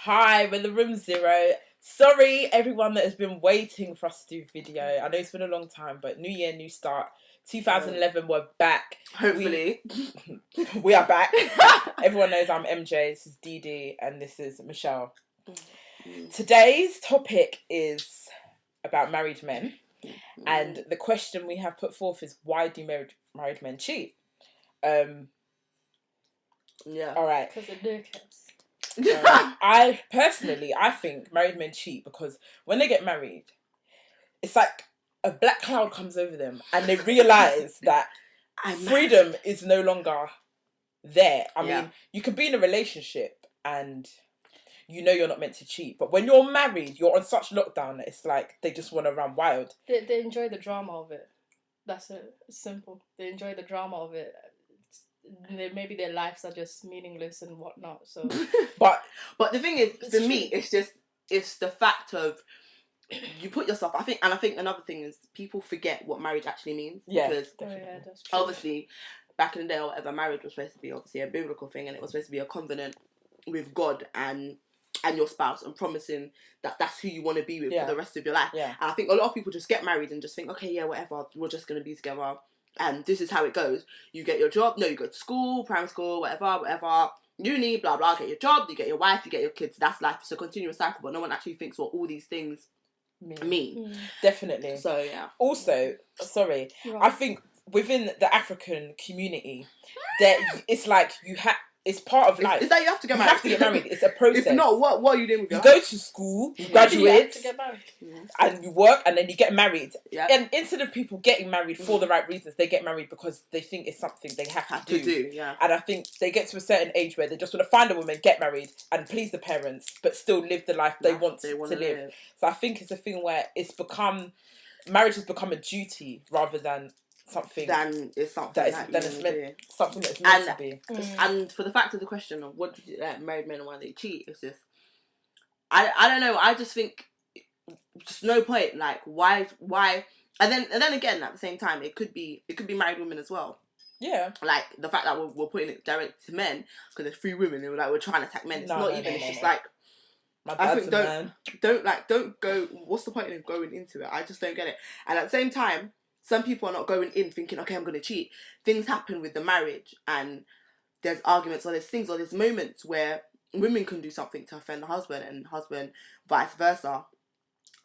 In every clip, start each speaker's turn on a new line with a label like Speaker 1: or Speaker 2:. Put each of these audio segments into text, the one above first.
Speaker 1: Hi, we're the Room Zero. Sorry, everyone that has been waiting for us to do video. I know it's been a long time, but new year, new start. 2011, we're back.
Speaker 2: Hopefully.
Speaker 1: We are back. Everyone knows I'm MJ, this is Dee, and this is Michelle. Today's topic is about married men. And the question we have put forth is, why do married men cheat?
Speaker 2: Yeah.
Speaker 1: All right.
Speaker 3: Because of their caps.
Speaker 1: I think married men cheat because when they get married, it's like a black cloud comes over them and they realise that freedom is no longer there. I mean, you could be in a relationship and you know you're not meant to cheat, but when you're married, you're on such lockdown that it's like they just want to run wild.
Speaker 3: They enjoy the drama of it. That's it. It's simple. They enjoy the drama of it. Maybe their lives are just meaningless and whatnot. So,
Speaker 2: but the thing is, for me, it's the fact of you put yourself. I think another thing is people forget what marriage actually means.
Speaker 1: Yeah,
Speaker 2: because
Speaker 3: that's true.
Speaker 2: Obviously, back in the day, or whatever, marriage was supposed to be obviously a biblical thing, and it was supposed to be a covenant with God and your spouse, and promising that that's who you want to be with for the rest of your life.
Speaker 1: Yeah.
Speaker 2: And I think a lot of people just get married and just think, okay, yeah, whatever, we're just gonna be together. And this is how it goes. You get your job. No, you go to school, primary school, whatever. Uni, blah, blah. Get your job. You get your wife. You get your kids. That's life. It's a continuous cycle. But no one actually thinks what all these things mean.
Speaker 1: Definitely.
Speaker 2: So, yeah.
Speaker 1: Also, sorry. Right. I think within the African community, it's like it's part of life.
Speaker 2: Is that you have to get married?
Speaker 1: You have to get married. It's a process.
Speaker 2: If not, what are you doing with your
Speaker 1: life? You go to school, you graduate,
Speaker 3: you
Speaker 1: and you work, and then you get married.
Speaker 2: Yeah.
Speaker 1: And instead of people getting married for the right reasons, they get married because they think it's something they have to do.
Speaker 2: Yeah.
Speaker 1: And I think they get to a certain age where they just want to find a woman, get married, and please the parents, but still live the life they want to live. So I think it's a thing where marriage has become a duty rather than something
Speaker 2: something that's meant to be. And for the fact of the question of what do married men and why they cheat, it's just I don't know. I just think just no point. Like why? And then again at the same time, it could be married women as well.
Speaker 1: Yeah.
Speaker 2: Like the fact that we're putting it direct to men because there's 3 women and we're trying to attack men. It's it's just like. I think don't go. What's the point in going into it? I just don't get it. And at the same time, some people are not going in thinking, okay, I'm going to cheat. Things happen with the marriage and there's arguments or there's things or there's moments where women can do something to offend the husband and husband vice versa.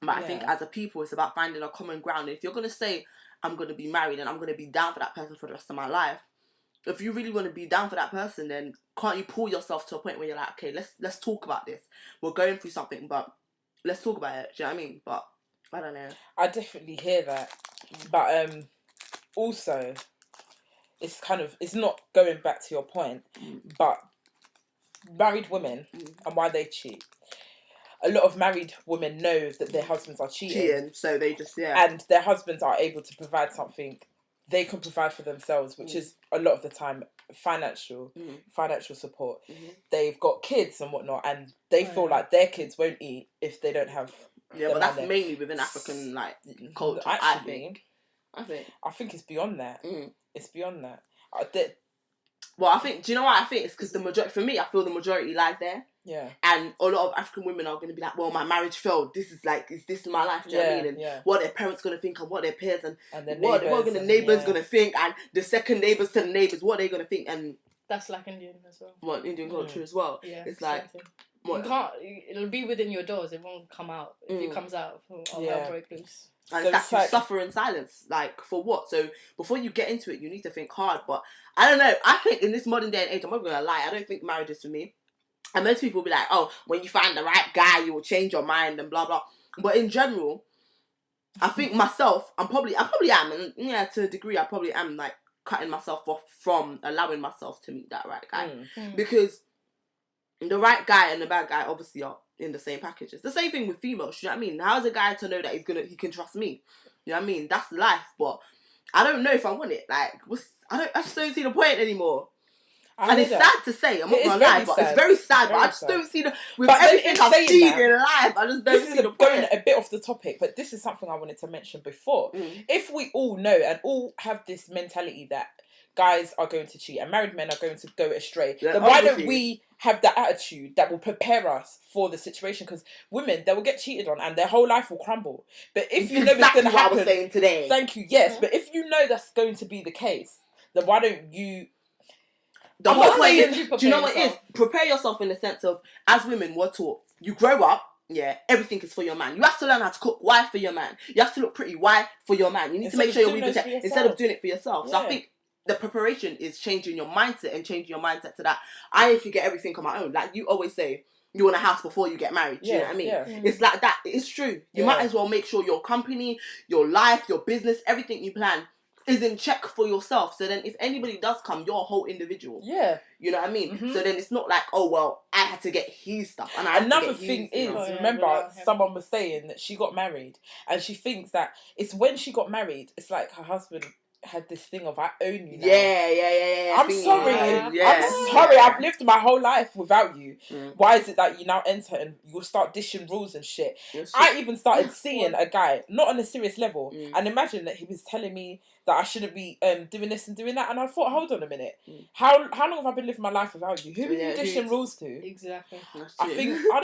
Speaker 2: But I think as a people, it's about finding a common ground. And if you're going to say, I'm going to be married and I'm going to be down for that person for the rest of my life, if you really want to be down for that person, then can't you pull yourself to a point where you're like, okay, let's talk about this. We're going through something, but let's talk about it. Do you know what I mean? But I don't know.
Speaker 1: I definitely hear that. But also, it's not going back to your point, but married women and why they cheat. A lot of married women know that their husbands are cheating,
Speaker 2: so they just
Speaker 1: and their husbands are able to provide something they can provide for themselves, which is a lot of the time financial support. They've got kids and whatnot, and they feel like their kids won't eat if they don't have.
Speaker 2: Yeah, but that's mainly within African culture.
Speaker 1: Actually, I think it's beyond that. It's beyond that.
Speaker 2: Well, I think. Do you know what I think? It's because the majority. For me, I feel the majority lies there.
Speaker 1: Yeah.
Speaker 2: And a lot of African women are going to be like, well, my marriage failed. This is my life? Do you know what I mean? And what their parents going to think and what their peers and what the neighbours going to think and the second neighbours to the neighbours, what they're going to think. And
Speaker 3: that's like Indian as well.
Speaker 2: What, Indian culture as well?
Speaker 3: Yeah.
Speaker 2: It's like...
Speaker 3: You can't... It'll be within your doors. It won't come out. If it comes out, I'll break loose.
Speaker 2: And so it's like, you suffer in silence. Like, for what? So, before you get into it, you need to think hard. But, I don't know. I think in this modern day and age, I'm not going to lie, I don't think marriage is for me. And most people will be like, oh, when you find the right guy, you will change your mind and blah, blah. But in general, I think myself, I probably am. And yeah, to a degree, I probably am, like, cutting myself off from allowing myself to meet that right guy. Because the right guy and the bad guy obviously are in the same package. It's the same thing with females, you know what I mean? How's a guy to know that he can trust me? You know what I mean? That's life, but I don't know if I want it. Like, I just don't see the point anymore. And it's sad to say, I'm not gonna lie, but it's very sad. But I just don't see with everything I've seen in life, I just don't see the point.
Speaker 1: Going a bit off the topic, but this is something I wanted to mention before. If we all know and all have this mentality that guys are going to cheat and married men are going to go astray,
Speaker 2: Yeah,
Speaker 1: then why
Speaker 2: obviously.
Speaker 1: don't we have that attitude that will prepare us for the situation? Because women, they will get cheated on and their whole life will crumble. But if you know it's
Speaker 2: exactly
Speaker 1: going to
Speaker 2: what I was
Speaker 1: happen,
Speaker 2: saying today.
Speaker 1: thank you, yes.
Speaker 3: Yeah.
Speaker 1: But if you know that's going to be the case, then why don't you?
Speaker 2: The
Speaker 1: I'm
Speaker 2: whole
Speaker 1: not
Speaker 2: point
Speaker 1: saying-
Speaker 2: is, do you know what it is? Prepare yourself in the sense of, as women, we're taught, you grow up, yeah, everything is for your man. You have to learn how to cook. Why? For your man. You have to look pretty. Why? For your man. You need
Speaker 1: Instead
Speaker 2: to make
Speaker 1: of
Speaker 2: sure you're
Speaker 1: doing
Speaker 2: reading
Speaker 1: those for
Speaker 2: instead
Speaker 1: yourself.
Speaker 2: of doing it for yourself. So I
Speaker 1: Yeah.
Speaker 2: think the preparation is changing your mindset and changing your mindset to that. I need to get everything on my own. Like you always say, you want a house before you get married. Do you know what I mean?
Speaker 1: Yeah.
Speaker 2: It's like that. It's true. You
Speaker 1: Yeah.
Speaker 2: might as well make sure your company, your life, your business, everything you plan is in check for yourself. So then if anybody does come, you're a whole individual.
Speaker 1: Yeah.
Speaker 2: You know what I mean?
Speaker 1: Mhm.
Speaker 2: So then it's not like, oh, well, I had to get his stuff. And I had to
Speaker 1: Another
Speaker 2: get
Speaker 1: thing
Speaker 2: his, you
Speaker 1: is,
Speaker 2: know.
Speaker 3: Oh, yeah,
Speaker 1: remember,
Speaker 3: without him.
Speaker 1: someone was saying that she got married and she thinks that it's when she got married, it's like her husband had this thing of, I own you now.
Speaker 2: Yeah.
Speaker 1: I'm
Speaker 2: Thingy,
Speaker 1: sorry.
Speaker 2: yeah.
Speaker 1: I'm sorry. I've lived my whole life without you.
Speaker 2: Mm.
Speaker 1: Why is it that you now enter and you'll start dishing rules and shit?
Speaker 2: Yes,
Speaker 1: I even started seeing a guy, not on a serious level,
Speaker 2: Mm.
Speaker 1: and imagine that he was telling me that I shouldn't be doing this and doing that, and I thought, hold on a minute,
Speaker 2: Mm.
Speaker 1: how long have I been living my life without you? Who are
Speaker 2: Yeah,
Speaker 1: you dishing
Speaker 2: who's-
Speaker 1: rules to?
Speaker 3: Exactly.
Speaker 2: That's
Speaker 1: I
Speaker 2: true.
Speaker 1: think